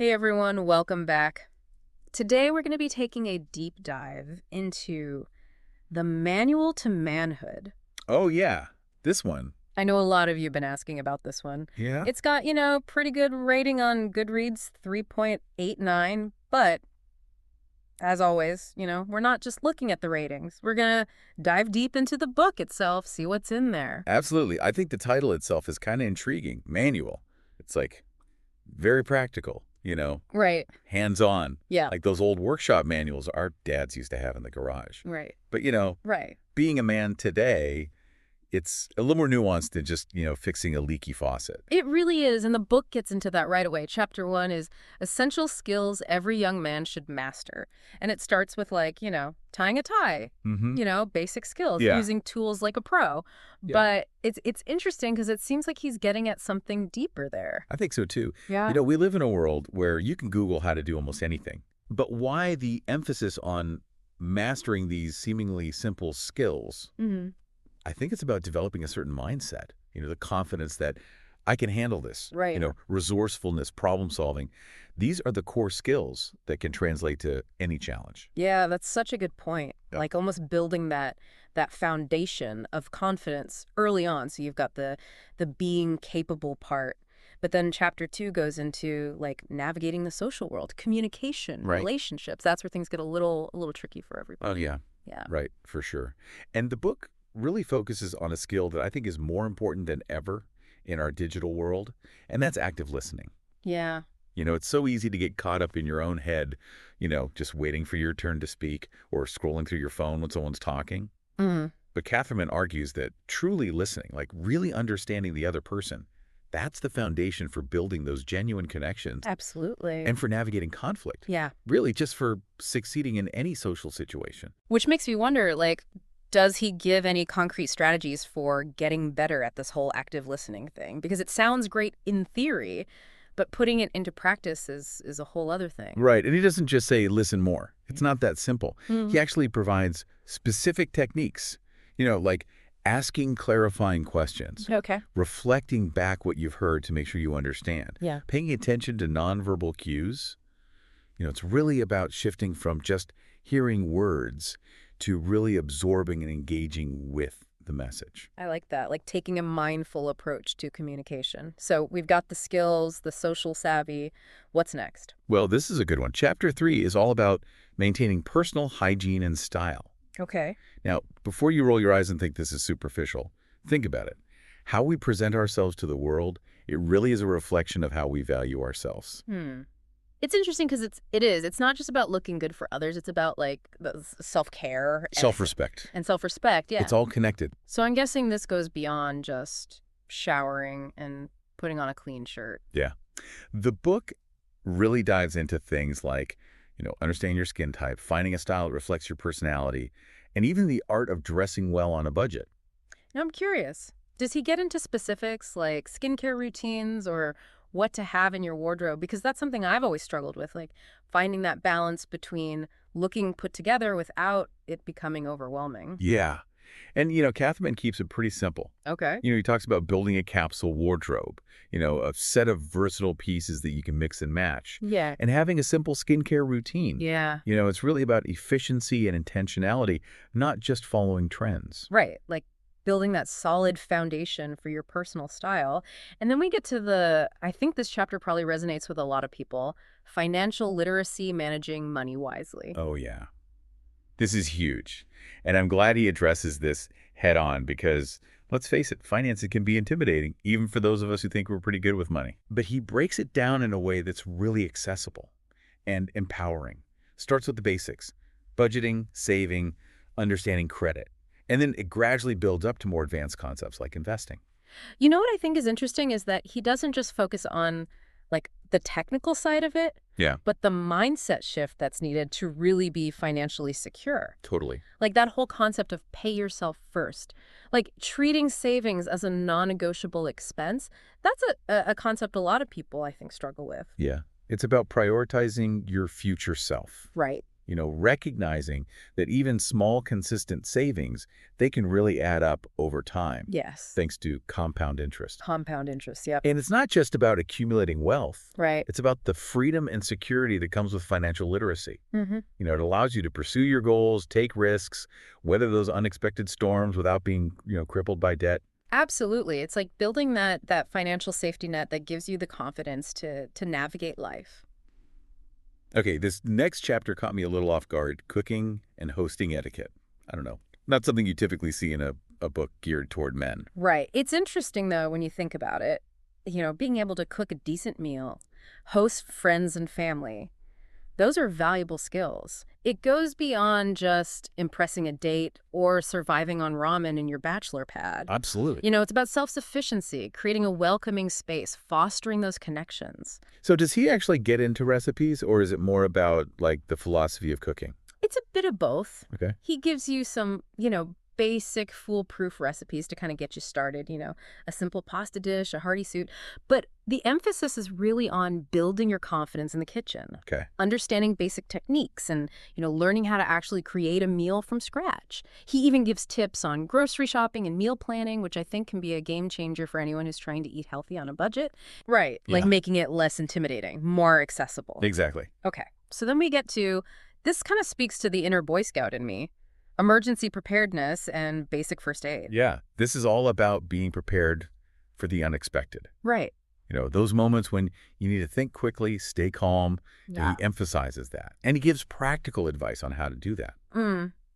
Hey everyone, welcome back. Today we're going to be taking a deep dive into the Manual to Manhood. Oh, yeah. This one. I know a lot of you have been asking about this one. Yeah? It's got, pretty good rating on Goodreads, 3.89, but as always, we're not just looking at the ratings. We're going to dive deep into the book itself, see what's in there. Absolutely. I think the title itself is kind of intriguing. Manual. It's like very practical, Right. hands-on. Yeah. Like those old workshop manuals our dads used to have in the garage. Right. But, Right. being a man today, it's a little more nuanced than just, fixing a leaky faucet. It really is, and the book gets into that right away. Chapter 1 is essential skills every young man should master. And it starts with, tying a tie, Mm-hmm. basic skills, Yeah. using tools like a pro. Yeah. But it's interesting because it seems like he's getting at something deeper there. I think so, too. Yeah. We live in a world where you can Google how to do almost anything. But why the emphasis on mastering these seemingly simple skills? Mm-hmm. I think it's about developing a certain mindset, the confidence that I can handle this, Right. Resourcefulness, problem solving. These are the core skills that can translate to any challenge. Yeah, that's such a good point. Yeah. Like almost building that foundation of confidence early on. So you've got the being capable part. But then chapter 2 goes into navigating the social world, communication, Right. relationships. That's where things get a little tricky for everybody. Oh, yeah. Yeah. Right, for sure. And the book really focuses on a skill that I think is more important than ever in our digital world, and that's active listening. Yeah. It's so easy to get caught up in your own head, just waiting for your turn to speak or scrolling through your phone when someone's talking. Mm-hmm. But Catherman argues that truly listening, like really understanding the other person, that's the foundation for building those genuine connections Absolutely. and for navigating conflict. Yeah. Really, just for succeeding in any social situation. Which makes me wonder, does he give any concrete strategies for getting better at this whole active listening thing? Because it sounds great in theory, but putting it into practice is a whole other thing. Right. And he doesn't just say, listen more. It's not that simple. Mm. He actually provides specific techniques, like asking clarifying questions, Okay. reflecting back what you've heard to make sure you understand, Yeah. paying attention to nonverbal cues. It's really about shifting from just hearing words to really absorbing and engaging with the message. I like that, like taking a mindful approach to communication. So we've got the skills, the social savvy. What's next? Well, this is a good one. Chapter 3 is all about maintaining personal hygiene and style. Okay. Now, before you roll your eyes and think this is superficial, think about it. How we present ourselves to the world, it really is a reflection of how we value ourselves. It's interesting because it's not just about looking good for others. It's about the self-care Self-respect. and self-respect. Yeah. It's all connected. So I'm guessing this goes beyond just showering and putting on a clean shirt. Yeah. The book really dives into things like, understanding your skin type, finding a style that reflects your personality, and even the art of dressing well on a budget. Now I'm curious, does he get into specifics like skincare routines or what to have in your wardrobe? Because that's something I've always struggled with, finding that balance between looking put together without it becoming overwhelming. Yeah. And, Catherman keeps it pretty simple. Okay. He talks about building a capsule wardrobe, a set of versatile pieces that you can mix and match, Yeah. and having a simple skincare routine. Yeah. It's really about efficiency and intentionality, not just following trends. Right. Like building that solid foundation for your personal style. And then we get to I think this chapter probably resonates with a lot of people, financial literacy, managing money wisely. Oh, yeah. This is huge. And I'm glad he addresses this head on because, let's face it, finances can be intimidating, even for those of us who think we're pretty good with money. But he breaks it down in a way that's really accessible and empowering. Starts with the basics: budgeting, saving, understanding credit. And then it gradually builds up to more advanced concepts like investing. You know what I think is interesting is that he doesn't just focus on the technical side of it, Yeah, but the mindset shift that's needed to really be financially secure. totally. That whole concept of pay yourself first, treating savings as a non-negotiable expense. That's a concept a lot of people, I think, struggle with. Yeah. It's about prioritizing your future self. Right. recognizing that even small, consistent savings, they can really add up over time, Yes. thanks to compound interest. Compound interest, yep. And it's not just about accumulating wealth. Right. It's about the freedom and security that comes with financial literacy. Mm-hmm. It allows you to pursue your goals, take risks, weather those unexpected storms without being, crippled by debt. Absolutely. It's like building that financial safety net that gives you the confidence to navigate life. Okay, this next chapter caught me a little off guard. Cooking and hosting etiquette. I don't know. Not something you typically see in a book geared toward men. Right. It's interesting, though, when you think about it, being able to cook a decent meal, host friends and family, those are valuable skills. It goes beyond just impressing a date or surviving on ramen in your bachelor pad. Absolutely. It's about self-sufficiency, creating a welcoming space, fostering those connections. So does he actually get into recipes, or is it more about, like, the philosophy of cooking? It's a bit of both. Okay. He gives you some, basic foolproof recipes to kind of get you started, a simple pasta dish, a hearty soup. But the emphasis is really on building your confidence in the kitchen, Okay. understanding basic techniques and, learning how to actually create a meal from scratch. He even gives tips on grocery shopping and meal planning, which I think can be a game changer for anyone who's trying to eat healthy on a budget. Right. Like Yeah. making it less intimidating, more accessible. Exactly. Okay. So then we get to, this kind of speaks to the inner Boy Scout in me. Emergency preparedness and basic first aid. Yeah. This is all about being prepared for the unexpected. Right. Those moments when you need to think quickly, stay calm. Yeah. He emphasizes that. And he gives practical advice on how to do that.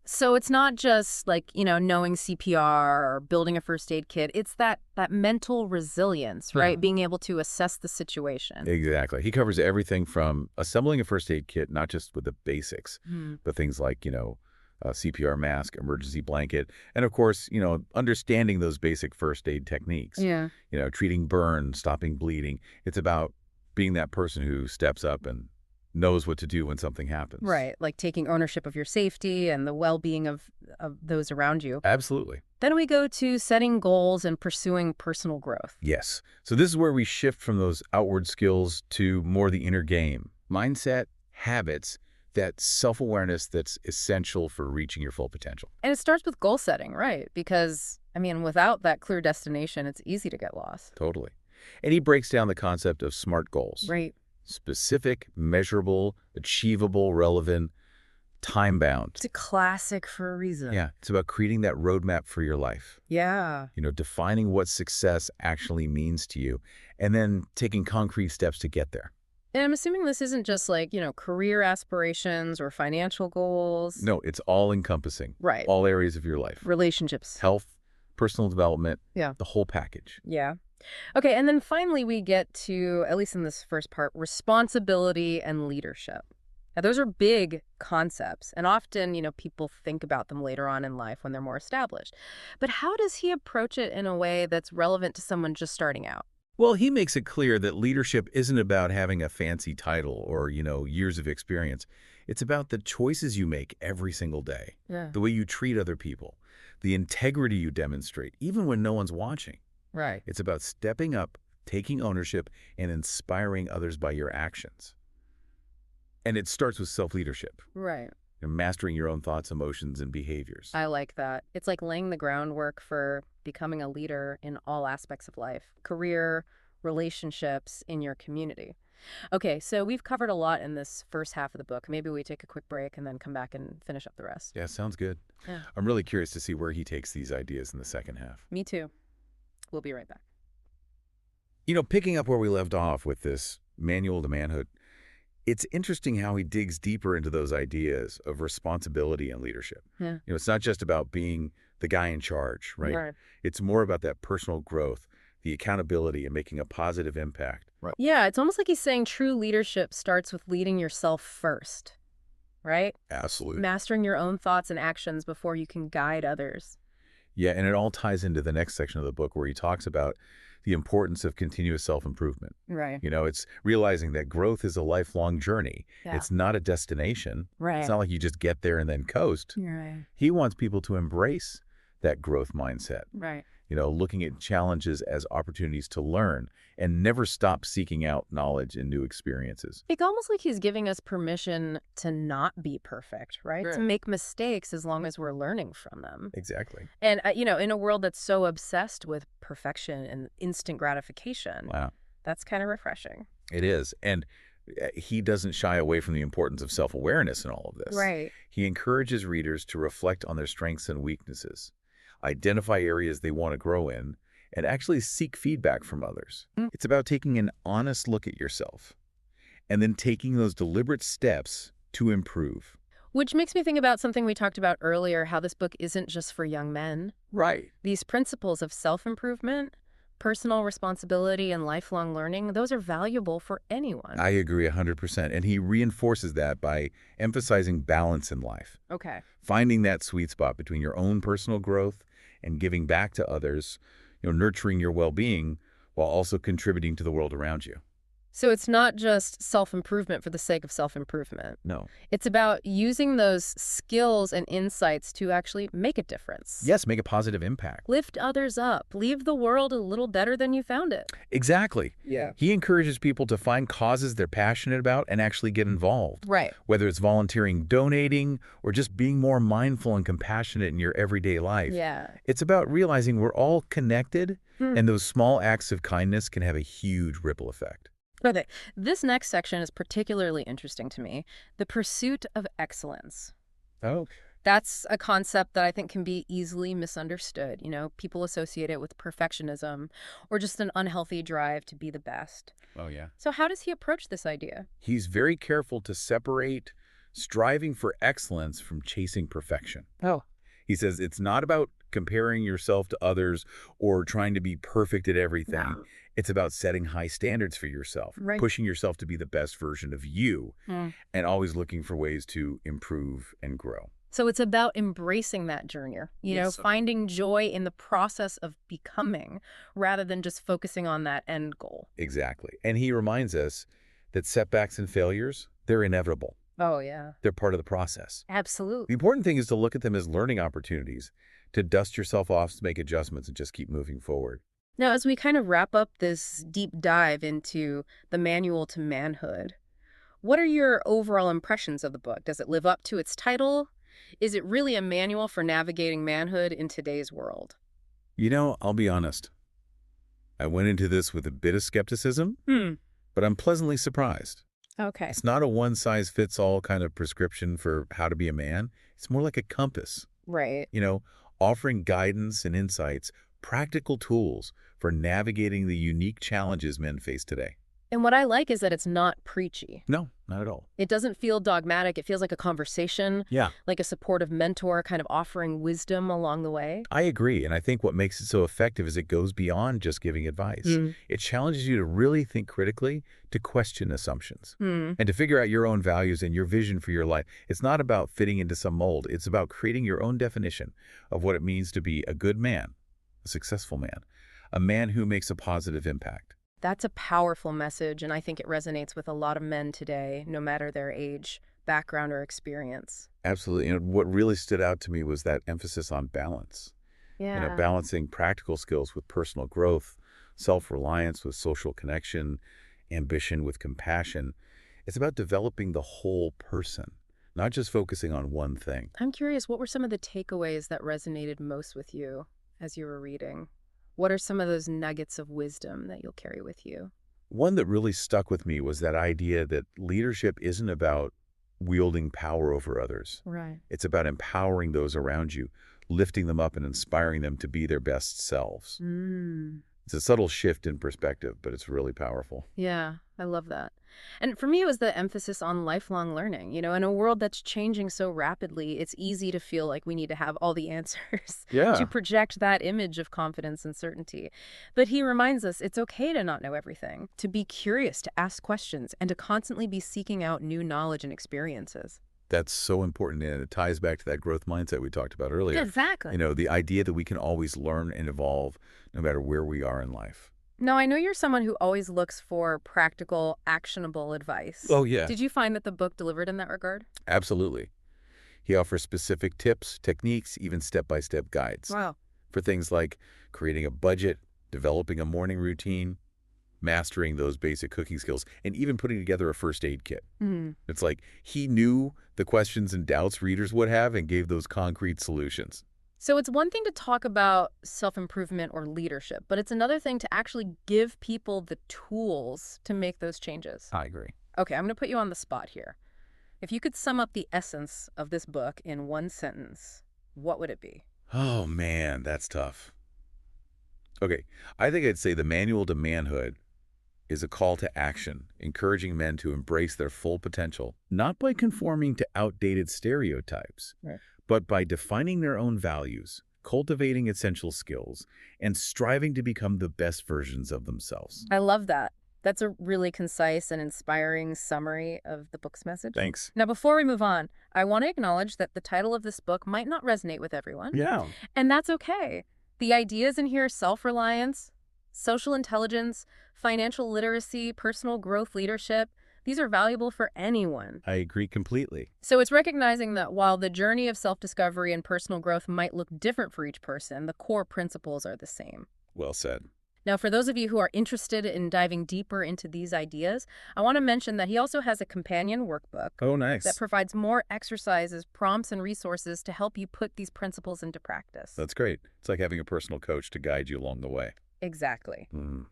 So it's not just like, knowing CPR or building a first aid kit. It's that mental resilience, right? Being able to assess the situation. Exactly. He covers everything from assembling a first aid kit, not just with the basics, but things like, a CPR mask, emergency blanket, and of course, understanding those basic first aid techniques. Yeah. Treating burns, stopping bleeding. It's about being that person who steps up and knows what to do when something happens. Right. Like taking ownership of your safety and the well-being of those around you. Absolutely. Then we go to setting goals and pursuing personal growth. Yes. So this is where we shift from those outward skills to more the inner game. Mindset, habits, that self-awareness that's essential for reaching your full potential. And it starts with goal setting, right? Because, without that clear destination, it's easy to get lost. Totally. And he breaks down the concept of SMART goals. Right. Specific, measurable, achievable, relevant, time-bound. It's a classic for a reason. Yeah, it's about creating that roadmap for your life. Yeah. Defining what success actually means to you, and then taking concrete steps to get there. And I'm assuming this isn't just like, career aspirations or financial goals. No, it's all-encompassing. Right. All areas of your life. Relationships. Health, personal development. Yeah. The whole package. Yeah. Okay, and then finally we get to, at least in this first part, responsibility and leadership. Now, those are big concepts, and often, people think about them later on in life when they're more established. But how does he approach it in a way that's relevant to someone just starting out? Well, he makes it clear that leadership isn't about having a fancy title or, years of experience. It's about the choices you make every single day, the way you treat other people, the integrity you demonstrate, even when no one's watching. Right. It's about stepping up, taking ownership, and inspiring others by your actions. And it starts with self-leadership. Right. Mastering your own thoughts, emotions, and behaviors. I like that. It's like laying the groundwork for becoming a leader in all aspects of life, career, relationships, in your community. Okay, so we've covered a lot in this first half of the book. Maybe we take a quick break and then come back and finish up the rest. Yeah, sounds good. Yeah. I'm really curious to see where he takes these ideas in the second half. Me too. We'll be right back. Picking up where we left off with this manual to manhood, it's interesting how he digs deeper into those ideas of responsibility and leadership. Yeah. It's not just about being the guy in charge, right? Right. It's more about that personal growth, the accountability, and making a positive impact. Right. Yeah, it's almost like he's saying true leadership starts with leading yourself first, right? Absolutely. Mastering your own thoughts and actions before you can guide others. Yeah, and it all ties into the next section of the book where he talks about the importance of continuous self-improvement. Right. It's realizing that growth is a lifelong journey. Yeah. It's not a destination. Right. It's not like you just get there and then coast. Right. He wants people to embrace that growth mindset. Right. looking at challenges as opportunities to learn and never stop seeking out knowledge and new experiences. It's almost like he's giving us permission to not be perfect, right? To Right. make mistakes as long as we're learning from them. Exactly. And, in a world that's so obsessed with perfection and instant gratification, Wow. that's kind of refreshing. It is. And he doesn't shy away from the importance of self-awareness in all of this. Right. He encourages readers to reflect on their strengths and weaknesses, identify areas they want to grow in, and actually seek feedback from others. Mm. It's about taking an honest look at yourself and then taking those deliberate steps to improve. Which makes me think about something we talked about earlier, how this book isn't just for young men. Right. These principles of self-improvement, personal responsibility, and lifelong learning, those are valuable for anyone. I agree 100%. And he reinforces that by emphasizing balance in life, Okay. finding that sweet spot between your own personal growth and giving back to others, nurturing your well-being while also contributing to the world around you. So it's not just self-improvement for the sake of self-improvement. No. It's about using those skills and insights to actually make a difference. Yes, make a positive impact. Lift others up. Leave the world a little better than you found it. Exactly. Yeah. He encourages people to find causes they're passionate about and actually get involved. Right. Whether it's volunteering, donating, or just being more mindful and compassionate in your everyday life. Yeah. It's about realizing we're all connected, Hmm. and those small acts of kindness can have a huge ripple effect. Okay. This next section is particularly interesting to me. The pursuit of excellence. Oh. That's a concept that I think can be easily misunderstood. People associate it with perfectionism or just an unhealthy drive to be the best. Oh, yeah. So how does he approach this idea? He's very careful to separate striving for excellence from chasing perfection. Oh. He says it's not about comparing yourself to others or trying to be perfect at everything. No. It's about setting high standards for yourself, Right. pushing yourself to be the best version of you, and always looking for ways to improve and grow. So it's about embracing that journey, Yes. finding joy in the process of becoming rather than just focusing on that end goal. Exactly. And he reminds us that setbacks and failures, they're inevitable. Oh, yeah. They're part of the process. The Absolutely. important thing is to look at them as learning opportunities, to dust yourself off, to make adjustments, and just keep moving forward. Now, as we kind of wrap up this deep dive into the manual to manhood, what are your overall impressions of the book? Does it live up to its title? Is it really a manual for navigating manhood in today's world? I'll be honest. I went into this with a bit of skepticism, but I'm pleasantly surprised. Okay. It's not a one-size-fits-all kind of prescription for how to be a man. It's more like a compass, Right. offering guidance and insights, practical tools for navigating the unique challenges men face today. And what I like is that it's not preachy. No, not at all. It doesn't feel dogmatic. It feels like a conversation, Yeah, like a supportive mentor kind of offering wisdom along the way. I agree. And I think what makes it so effective is it goes beyond just giving advice. It challenges you to really think critically, to question assumptions, and to figure out your own values and your vision for your life. It's not about fitting into some mold. It's about creating your own definition of what it means to be a good man, a successful man, a man who makes a positive impact. That's a powerful message, and I think it resonates with a lot of men today, no matter their age, background, or experience. Absolutely. And what really stood out to me was that emphasis on balance. Yeah. Balancing practical skills with personal growth, self-reliance with social connection, ambition with compassion. It's about developing the whole person, not just focusing on one thing. I'm curious, what were some of the takeaways that resonated most with you as you were reading? What are some of those nuggets of wisdom that you'll carry with you? One that really stuck with me was that idea that leadership isn't about wielding power over others. Right. It's about empowering those around you, lifting them up and inspiring them to be their best selves. It's a subtle shift in perspective, but it's really powerful. Yeah, I love that. And for me, it was the emphasis on lifelong learning. In a world that's changing so rapidly, it's easy to feel like we need to have all the answers to project that image of confidence and certainty. But he reminds us it's okay to not know everything, to be curious, to ask questions, and to constantly be seeking out new knowledge and experiences. That's so important, and it ties back to that growth mindset we talked about earlier. Exactly. The idea that we can always learn and evolve no matter where we are in life. Now, I know you're someone who always looks for practical, actionable advice. Oh, yeah. Did you find that the book delivered in that regard? Absolutely. He offers specific tips, techniques, even step-by-step guides. Wow. for things like creating a budget, developing a morning routine, mastering those basic cooking skills, and even putting together a first aid kit. Hmm. It's like he knew the questions and doubts readers would have and gave those concrete solutions. So it's one thing to talk about self-improvement or leadership, but it's another thing to actually give people the tools to make those changes. I agree. Okay, I'm going to put you on the spot here. If you could sum up the essence of this book in one sentence, what would it be? Oh, man, that's tough. Okay, I think I'd say the Manual to Manhood is a call to action, encouraging men to embrace their full potential, not by conforming to outdated stereotypes, Right. but by defining their own values, cultivating essential skills, and striving to become the best versions of themselves. I love that. That's a really concise and inspiring summary of the book's message. Thanks. Now, before we move on, I want to acknowledge that the title of this book might not resonate with everyone, Yeah. and that's okay. The ideas in here, self-reliance, social intelligence, financial literacy, personal growth leadership, these are valuable for anyone. I agree completely. So it's recognizing that while the journey of self-discovery and personal growth might look different for each person, the core principles are the same. Well said. Now, for those of you who are interested in diving deeper into these ideas, I want to mention that he also has a companion workbook Oh, nice. that provides more exercises, prompts, and resources to help you put these principles into practice. That's great. It's like having a personal coach to guide you along the way. Exactly. Mm.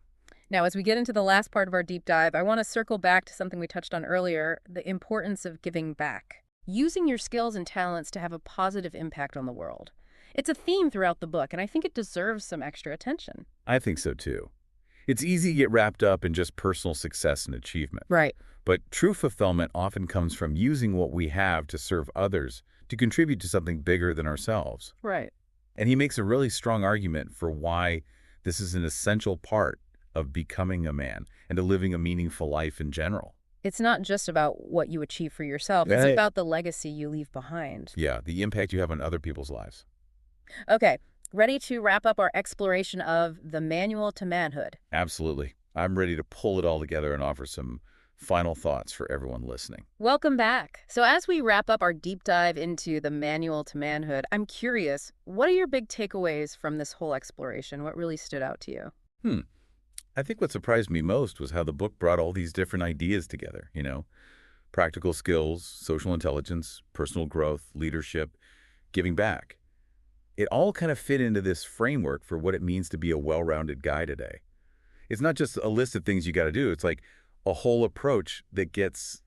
Now, as we get into the last part of our deep dive, I want to circle back to something we touched on earlier, the importance of giving back. Using your skills and talents to have a positive impact on the world. It's a theme throughout the book, and I think it deserves some extra attention. I think so, too. It's easy to get wrapped up in just personal success and achievement. Right. But true fulfillment often comes from using what we have to serve others, to contribute to something bigger than ourselves. Right. And he makes a really strong argument for why this is an essential part of becoming a man and to living a meaningful life in general. It's not just about what you achieve for yourself. It's Right. about the legacy you leave behind. Yeah, the impact you have on other people's lives. Okay, ready to wrap up our exploration of the Manual to Manhood. Absolutely. I'm ready to pull it all together and offer some final thoughts for everyone listening. Welcome back. So as we wrap up our deep dive into the Manual to Manhood, I'm curious, what are your big takeaways from this whole exploration? What really stood out to you? I think what surprised me most was how the book brought all these different ideas together, practical skills, social intelligence, personal growth, leadership, giving back. It all kind of fit into this framework for what it means to be a well-rounded guy today. It's not just a list of things you got to do. It's like a whole approach that gets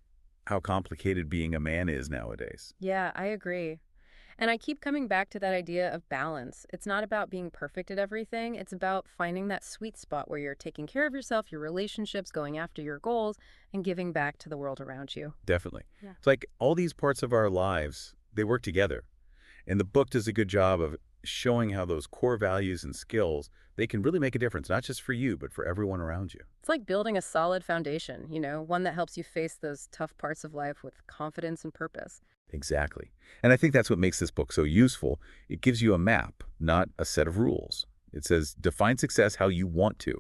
how complicated being a man is nowadays. Yeah, I agree. And I keep coming back to that idea of balance. It's not about being perfect at everything. It's about finding that sweet spot where you're taking care of yourself, your relationships, going after your goals, and giving back to the world around you. Definitely. Yeah. It's like all these parts of our lives, they work together. And the book does a good job of showing how those core values and skills, they can really make a difference, not just for you, but for everyone around you. It's like building a solid foundation, one that helps you face those tough parts of life with confidence and purpose. Exactly. And I think that's what makes this book so useful. It gives you a map, not a set of rules. It says, define success how you want to.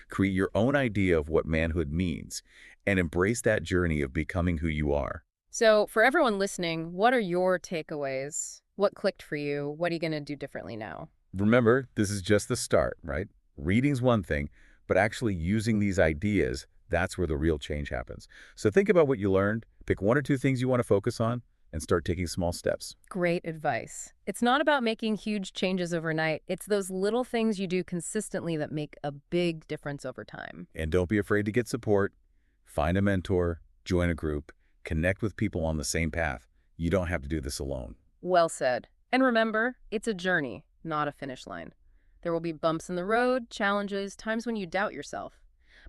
Create your own idea of what manhood means, and embrace that journey of becoming who you are. So for everyone listening, what are your takeaways? What clicked for you? What are you going to do differently now? Remember, this is just the start, right? Reading's one thing, but actually using these ideas, that's where the real change happens. So think about what you learned, pick one or two things you want to focus on, and start taking small steps. Great advice. It's not about making huge changes overnight. It's those little things you do consistently that make a big difference over time. And don't be afraid to get support. Find a mentor, join a group, connect with people on the same path. You don't have to do this alone. Well said. And remember, it's a journey, not a finish line. There will be bumps in the road, challenges, times when you doubt yourself.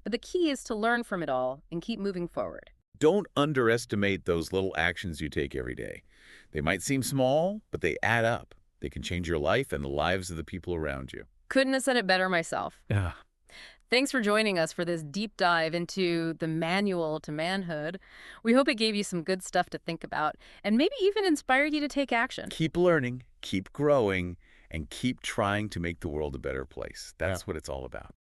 But the key is to learn from it all and keep moving forward. Don't underestimate those little actions you take every day. They might seem small, but they add up. They can change your life and the lives of the people around you. Couldn't have said it better myself. Yeah. Thanks for joining us for this deep dive into the Manual to Manhood. We hope it gave you some good stuff to think about and maybe even inspired you to take action. Keep learning, keep growing, and keep trying to make the world a better place. That's what it's all about.